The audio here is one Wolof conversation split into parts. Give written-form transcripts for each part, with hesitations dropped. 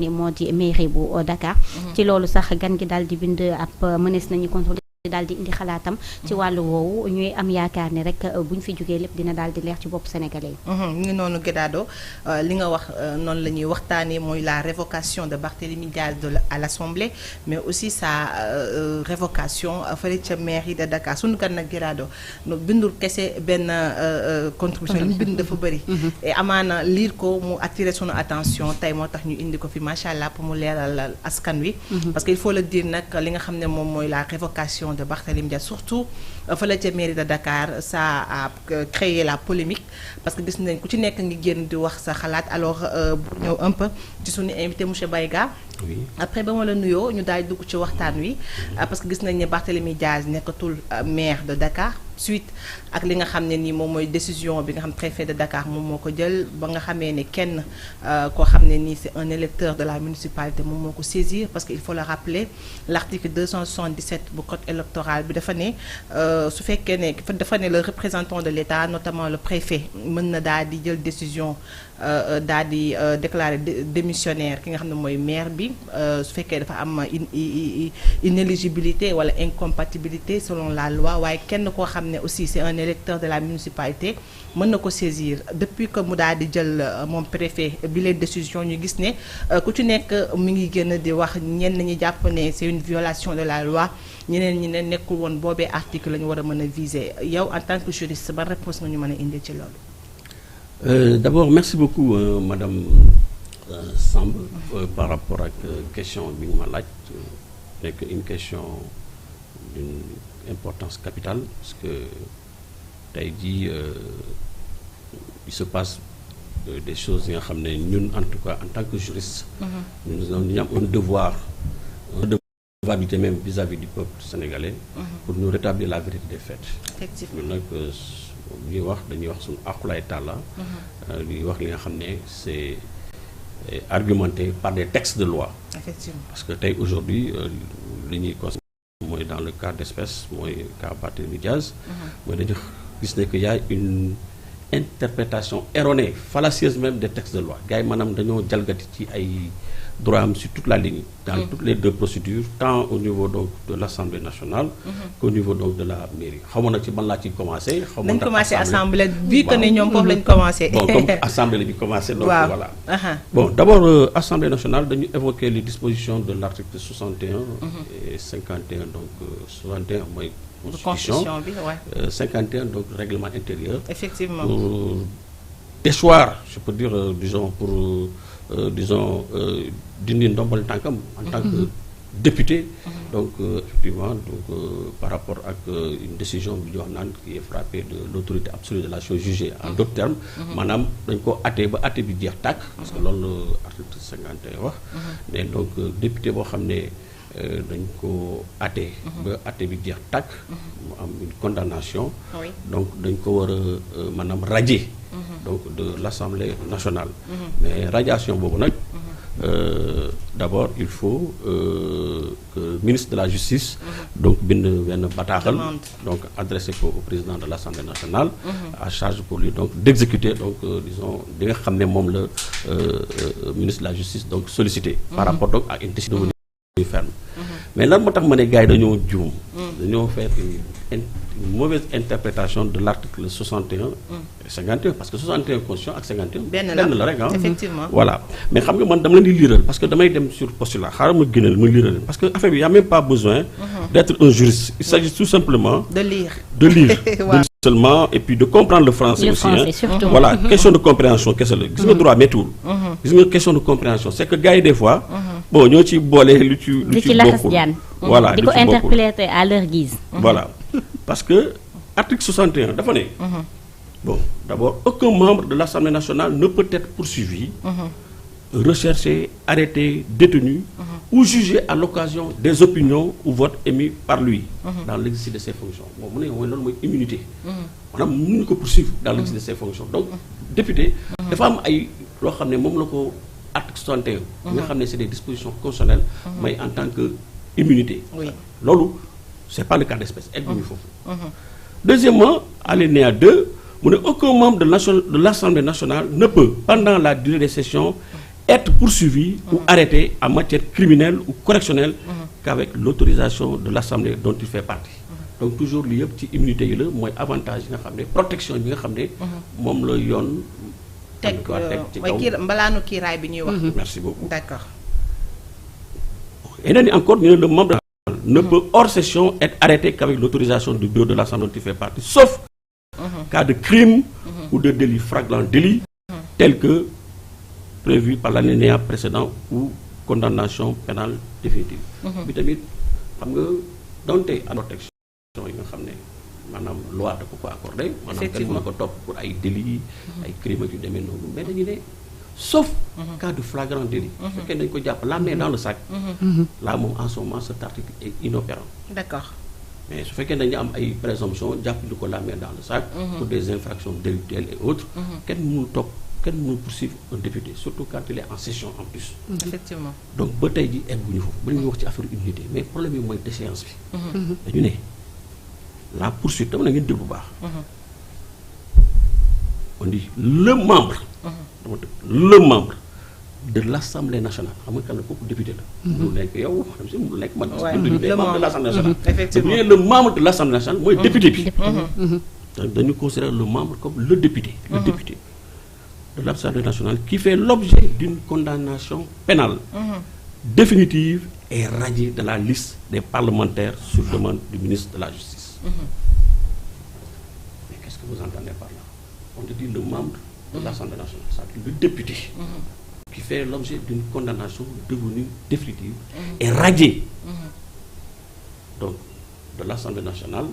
ni moo di mairie bu Dakar. ci loolu sax gan gi daal di bind ab mënees nañu contrôler daal di indi xalaatam ci wàllu woowu ñuy am yaakaar ne rek buñ fi jógee lépp dina daal di leer ci bopp sénégalais yi. ñu ngi noonu Guédado li nga wax noonu la ñuy waxtaanee mooy la révocation de Barthélémy Diaz à l'Assemblée mais aussi sa révocation fële ca mairie de Dakar suñu kan nag Guédado bindul kese benn contribution li mu bind dafa bëri. et amaana lire ko mu attirer sunu attention tey moo tax ñu indi ko fi macha allah pour mu leeral askan wi. parce que il faut le dire nag li nga xam ne moom mooy la révocation de Barthélémy Diaz surtout fële ca mairie de Dakar ça a créé la polémique parce que gis nañ ku ci nekk ngi génn di wax sa xalaat alors bu ñëw un peu ci suñu invité monsieur Baïga. Oui. Après ba ma la nuyoo ñu daal di dugg ci waxtaan wi parce que gis nañ ne Barthélémy Diaz nekkatul maire de Dakar suite ak li nga xam ne nii moom mooy décision bi nga xam préfet de Dakar moom moo ko jël ba nga xamee ne kenn koo xam ne nii c'est un électeur de la municipalité moom moo ko saisir parce que il faut le rappeler l'article 277 bu code électoral bi dafa ne su fekkee ne dafa ne le représentant de l'État notamment le préfet mën na daal di jël décision daal di déclarer démissionnaire ki nga xam ne mooy maire bi su fekkee dafa am inéligibilité wala incompatibilité selon la loi waaye kenn koo xam ne aussi c'est un électeur de la municipalité mën na ko saisir depuis que mu daal di jël moom préfet bi les décisions ñu gis ne ku ci nekk mi ngi gën a di wax ñenn ñi jàpp ne c'est une violation de la loi ñeneen ñi ne nekkul woon boobee article la ñu war a mën a viser yow en tant que juriste ban réponse nga ñu mën a indi ci loolu. D'abord merci beaucoup madame Samb par rapport ak question bi nga ma laaj nekk une question d'une importance capitale parce que tey jii il se passe des choses yi nga xam ne ñun en tout cas en tant que juriste ñu am un devoir une devabilité même vis-à-vis du peuple sénégalais pour nous rétablir la vérité des faits. Effectivement. ñun nag ñuy wax dañuy wax suñu aqulaay tàlla ñuy wax li nga xam ne c'est argumenté par des textes de loi. Effectivement. Parce que tey aujourd'hui li ñuy constaté mooy dans le cas d'espèce mooy cas Barthélémy Diaz mooy dañu gis ne que y a une interprétation erronée fallacieuse même des textes de loi gars yi maanaam dañoo jalgati ci ay droit am sur toute la ligne dans toutes les deux procédures tant au niveau donc de l'Assemblée nationale qu'au niveau donc de la mairie xaw ma nag ci ban laa ciy commencé xaw ma nañ commencé assemblée bi que ne ñoom foofu lañ commencé bon comme assemblée la ñu commencé donc waaw. voilà bon d'abord Assemblée nationale dañu évoquer les dispositions de l'article 61 et 51 donc 61 mooy constitution bi ouais. 51 donc règlement intérieur Effectivement. déchoir je peux dire disons pour disons dindi ndombal tànkam en tant que député donc effectivement donc par rapport ak une décision bi ñu wax naan qui est frappée de l'autorité absolue de la chose jugée en d'autres termes maanaam dañ ko àtte ba àtte bi jeex tàkk parce que loolu article 51 wax mais donc député boo xam ne dañ ko àtte ba àtte bi jeex tàkk mu am une condamnation Oui. donc dañ ko war a maanaam radier donc de l'Assemblée nationale mais radiation boobu nag d'abord il faut que le ministre de la Justice donc bind benn bataaxal Demande. donc adressé ko au président de l'Assemblée nationale à charge pour lui donc d'exécuter donc disons li nga xam ne moom la ministre de la Justice donc sollicité par rapport donc à une décision ferme mais lan moo tax ma ne gars yi dañoo juum dañoo faire une mauvaise interprétation de l'article 61 et 51 parce que 61 constitution ak 51 benn la rek ah effectivement. voilà mais xam nga man dama leen di liiral parce que damay dem sur postulat xaaral ma gënal ma liiral parce que affaire bi y a même pas besoin d'être un juriste il s'agit tout simplement de lire. de lire Waaw. de lire seulement et puis de comprendre le français Le aussi français, hein. surtout. Voilà question de compréhension kese la gis nga droit méttiwul gis nga question de compréhension c'est que gars yi des fois bon ñoo ci boole lu ci di ci laxas bokkul jaan voilà di lu ko ci bokkul interpréter à leur guise. voilà parce que article 61 dafa ne bon d'abord aucun membre de l'Assemblée nationale ne peut être poursuivi recherché arrêté détenu ou jugé à l'occasion des opinions ou votes émis par lui dans l'exercice de ses fonctions bon mu ne mooy loolu mooy immunité maanaam mënuñu ko poursuivre dans l'exercice de ses fonctions donc député dafa am ay loo xam ne moom la ko article 61 nga xam ne c'est des dispositions constitutionnelles mais en tant que immunité Oui. loolu c'est pas le cas d'espèce egguñu foofu deuxièmement alinéa 2 mu ne aucun membre de l'Assemblée nationale ne peut pendant la durée des sessions être poursuivi ou arrêté en matière criminelle ou correctionnelle qu'avec l'autorisation de l'Assemblée dont il fait partie. Donc toujours li yëpp ci immunité yi la mooy avantage yi nga xam ne protection bi nga xam ne moom la yoon teg ci mooy kaw. mbalaanu kiiraay bi ñuy wax. Merci beaucoup. D'accord. yeneen ni encore ñu ne le membre ne peut hors session être arrêté qu'avec l'autorisation du bureau de l'Assemblée dont il fait partie, sauf cas de crime ou de délit flagrant délit tel que prévu par l'alinéa précédent ou condamnation pénale définitive. bi tamit xam nga donte à protection yi nga xam ne maanaam loi da ko accordé. maanaam kenn mën na ko topp pour ay délits ay crimes yu demee noonu mais dañu ne sauf cas de flagrant délit. su fekkee dañ ko jàpp la main dans le sac. là moom en ce moment cet article est inopérant. D'accord. mais su fekkee dañu am ay présomption jàpp du ko la main dans le sac. pour des infractions délictuelles et autres. kenn mënul topp kenn mënul poursuivre un député surtout quand il est en session en plus. Effectivement. donc ba tey ji egguñu foofu ba ñuy wax ci affaire immunité mais problème yi mooy déchéance bi. dañu ne la poursuite dama na ngeen déglu bu baax. on dit le membre. le membre de l'Assemblée nationale xam nga kan la kooku député la. mu nekk yow xam si mu nekk man. le membre de l'Assemblée nationale. Effectivement. le membre de l'Assemblée nationale mooy député bi. dañu considérer le membre comme le député. le député de l'Assemblée nationale qui fait l'objet d'une condamnation pénale définitive et radié de la liste des parlementaires sur demande du ministre de la Justice. Mais qu'est-ce que vous entendez par là? On te dit le membre de l'Assemblée nationale, c'est-à-dire le député qui fait l'objet d'une condamnation devenue définitive et radié donc de l'Assemblée nationale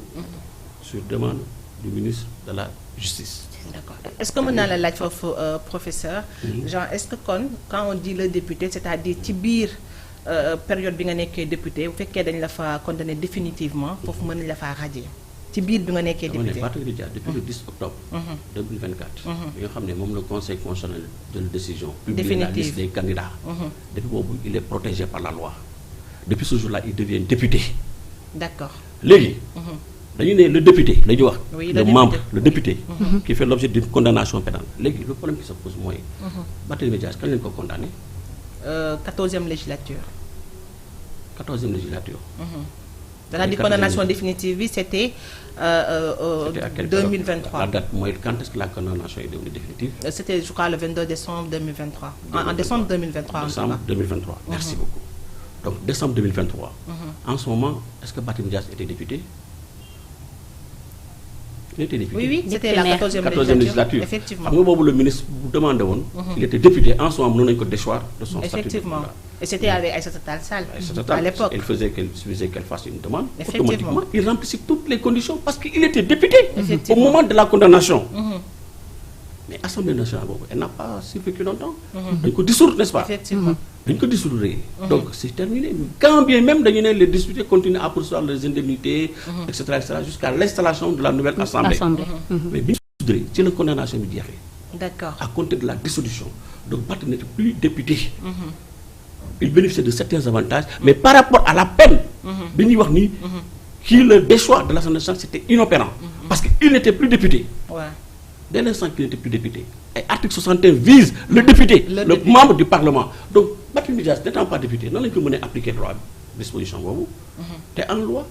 sur demande du ministre de la Justice. D'accord. Est-ce que mën naa la laaj foofu professeur. genre est-ce que quand on dit le député c'est-à-dire ci biir période bi nga nekkee député bu fekkee dañ la fa condamné définitivement foofu mën nañ la faa radier ci biir bi nga nekkee député. depuis le 10 octobre 2024 bi nga xam ne moom le conseil constitutionnel jël décision publier la liste des candidats depuis boobu il est protégé par la loi depuis ce jour-là il devient député. D'accord. léegi dañu ne le député la ñuy wax Oui, le membre le député qui fait l'objet d'une condamnation pénale léegi le problème qui se pose mooy Barthélémy Dias kañ lañu ko condamné 14e législature. 14e législature. C'est-à-dire condamnation définitive bi c'était C'était à quelle 2023. période? La date mooy quand est-ce que la condamnation est devenue définitive? C'était je crois le 22 décembre 2023. En décembre 2023 Décembre 2023. Merci beaucoup. Donc décembre 2023. En ce moment, est-ce que Barthélémy Dias était député? Il était député. Oui, c'était la 14e législature. Effectivement. Xam nga boobu le ministre bu demandé woon. Il était député en ce moment mënoon nañu ko déchoir de son statut. Effectivement. Et c'était avec Aïssata Tall Sall à l'époque. Il suffisait qu'elle fasse une demande. Effectivement. Automatiquement, il remplissait toutes les conditions parce qu'il était député au Effectivement. moment de la condamnation. Mais Assemblée nationale boobu elle n'a pas survécu longtemps. dañ ko dissoudre, n'est-ce pas? Effectivement. dañ ko dissoudre. Donc c'est terminé. Quand bien même dañu ne les députés continuent à poursuivre les indemnités, etc., jusqu'à l'installation de la nouvelle assemblée. Mais bi ñu dissoudre ci la condamnation bi jeexee. D'accord. À compter de la dissolution. Donc Barthélémy n'était plus député. Il bénéficiait de certains avantages, mais par rapport à la peine bi ñuy wax ni qui le déchoir de l'Assemblée nationale c'était inopérant parce qu'il n'était plus député. Ouais. Dès l'instant qu'il n'était plus député. Et article 61 vise le député, le député. membre du Parlement. Donc Barthélémy Dias n'étant pas député, nan lañu ko mën a appliquer droit disposition boobu. te en droit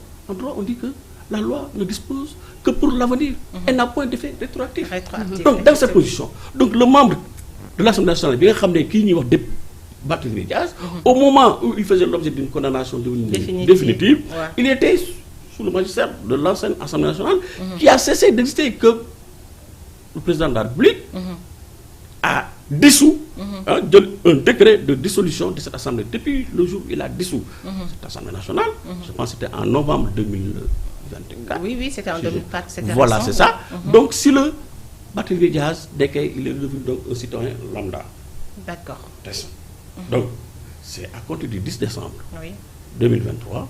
on dit que la loi ne dispose que pour l'avenir. Elle n'a point d'effet rétroactif. Rétroactif, Donc dans cette effectivement. position, donc le membre de l'Assemblée nationale bi nga xam ne kii ñuy wax Barthélémy Dias, au moment où il faisait l'objet d'une condamnation définitive, Ouais. il était sous le magistère de l'ancienne Assemblée nationale qui a cessé d'exister, que le président de la République a dissous un décret de dissolution de cette Assemblée. Depuis le jour où il a dissous cette Assemblée nationale, je pense que c'était en novembre 2024. Oui, c'était en 2004. C'était Voilà, récent. c'est ça. Donc si le Barthélémy Dias, dès qu'il est devenu donc un citoyen lambda, D'accord. donc c'est à compter du 10 décembre Oui. 2023,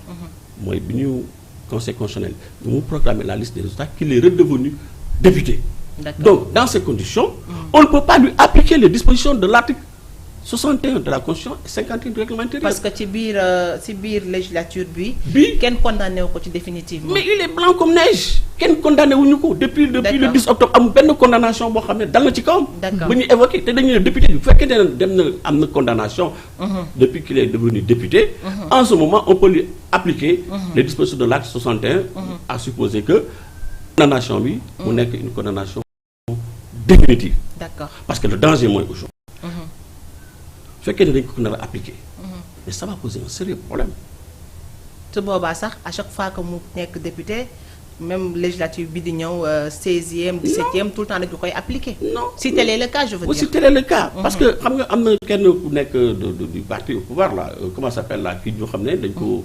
mooy bi ñu conseil constitutionnel bi mu proclamer la liste des résultats qu'il est redevenu député. D'accord. Donc dans ces conditions, on ne peut pas lui appliquer les dispositions de l'article 61 de la Constitution et 51 du règlement intérieur. parce que ci biir législature bi. bi kenn condamné wu ko ci définitivement. mais il est blanc comme neige. kenn condamné wuñu ko depuis le 10 octobre amul benn condamnation boo xam ne dal na ci kawam. d'accord ba ñu évoqué te dañu ne député bi bu fekkee ne dem na am na condamnation. depuis qu'il est devenu député. en ce moment on peut lui appliquer. les dispositions de l'acte 61. à supposer que condamnation bi. mu nekk une condamnation définitive. d'accord parce que le danger mooy aujourd'hui. su fekkee ne dañ ko nar a appliquer. mais ça va poser un sérieux problème. te boobaa sax à chaque fois que mu nekk député même législative bi di ñëw 16e 17e tout le temps dañu koy appliquer. non si tel est le cas je veux dire. si tel est le cas. parce que xam nga am na kenn ku nekk du parti au pouvoir là comment ça s'appelle là kii ñoo xam ne dañ ko.